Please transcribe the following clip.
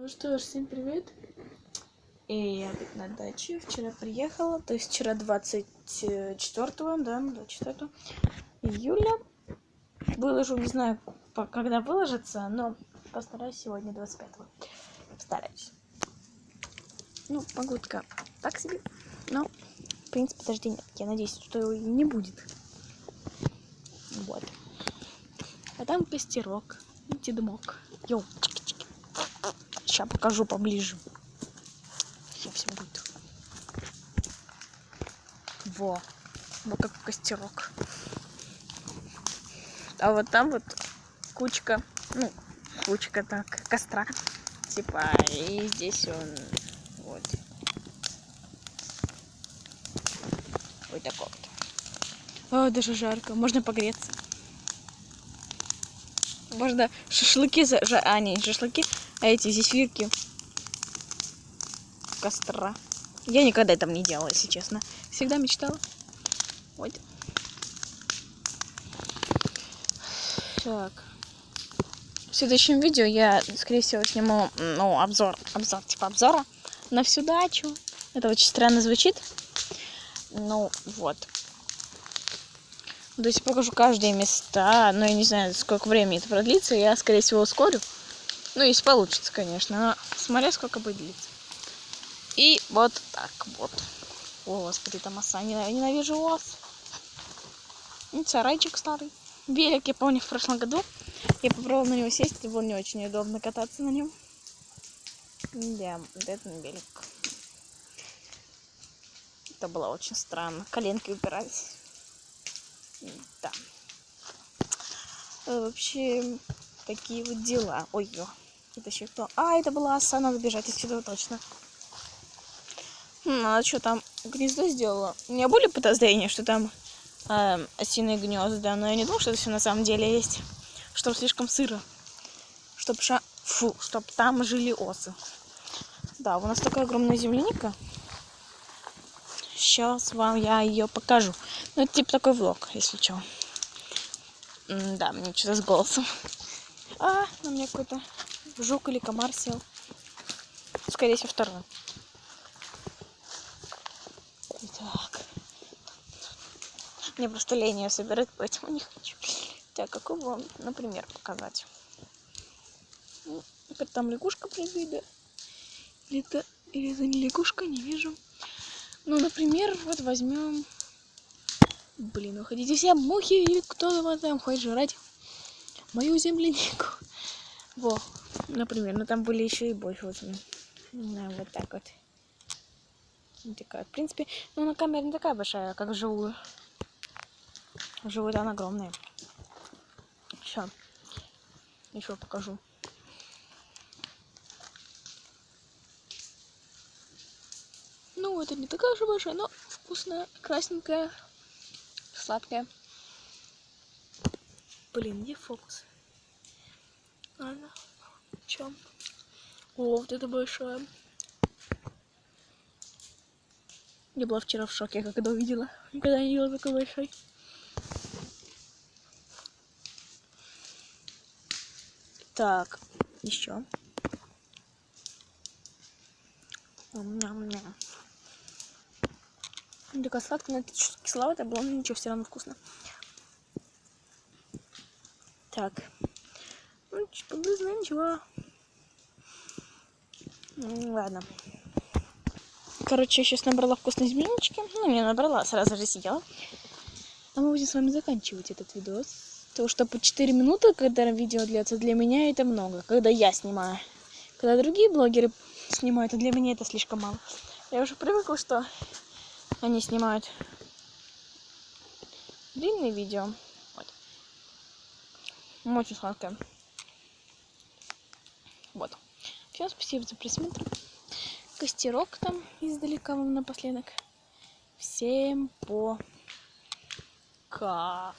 Ну что ж, всем привет. И я опять на даче. Вчера приехала, то есть вчера 24 июля. Выложу, не знаю, когда выложится, но постараюсь сегодня 25-го. Постараюсь. Ну, погодка так себе, но, в принципе, дождей нет. Я надеюсь, что его и не будет. Вот. А там костерок, видите, дымок. Йоу. Сейчас покажу поближе. Сейчас все будет. Вот как костерок. А вот там вот кучка так, костра. Типа, и здесь он вот. Вот такой вот. О, даже жарко. Можно погреться. Можно шашлыки, не шашлыки, а эти зефирки. Костра. Я никогда там не делала, если честно. Всегда мечтала. Вот. Так. В следующем видео я, скорее всего, сниму, обзор обзора на всю дачу. Это очень странно звучит. Ну, вот. То есть покажу каждые места. Но я не знаю, сколько времени это продлится. Я, скорее всего, ускорю. Ну, если получится, конечно. Но смотря сколько будет длиться. И вот так вот. О, господи, там оса. Ненавижу ос. Сарайчик старый. Велик, я помню, в прошлом году. Я попробовала на него сесть. Это было не очень удобно кататься на нем. Да, это велик. Это было очень странно. Коленки упирались. Да. Вообще, такие вот дела. Ой, это еще кто? А, это была оса, надо бежать отсюда точно. А что там гнездо сделала? У меня были подозрения, что там осиные гнезда, но я не думала, что это все на самом деле есть. Что слишком сыро. Чтоб там жили осы. Да, у нас такая огромная земляника. Сейчас вам я ее покажу. Ну, это типа такой влог, если что. Да, мне что-то с голосом. На меня какой-то жук или комар сел. Скорее всего, второй. Так. Мне просто лень ее собирать, поэтому не хочу. Так, какой вам, например, показать? Там лягушка прыгает. Или это не лягушка, не вижу. Ну, например, вот возьмем. Блин, уходите все мухи, или кто там хочет жрать мою землянику. Во, например, но там были еще и больше. Вот так вот. Вот такая. В принципе, на камере не такая большая, как вживую. Вживую она огромная. Сейчас еще покажу. Ну, это не такая же большая, но вкусная, красненькая, сладкая. Блин, где фокус? Ладно. Чем? О, вот это большая. Я была вчера в шоке, когда увидела. Никогда не видела такой большой. Так, еще. Такая сладкая, но это что-то кисловатое было, но ничего, все равно вкусно. Так. Ну, поблизно ничего. Ладно. Короче, я сейчас набрала вкусной землянички. Ну, не набрала, сразу же съела. А мы будем с вами заканчивать этот видос. Потому что по 4 минуты, когда видео длится, для меня это много. Когда я снимаю. Когда другие блогеры снимают, то для меня это слишком мало. Я уже привыкла, что они снимают длинные видео. Вот. Очень сладкое. Вот. Всем спасибо за просмотр. Костерок там издалека вам напоследок. Всем пока.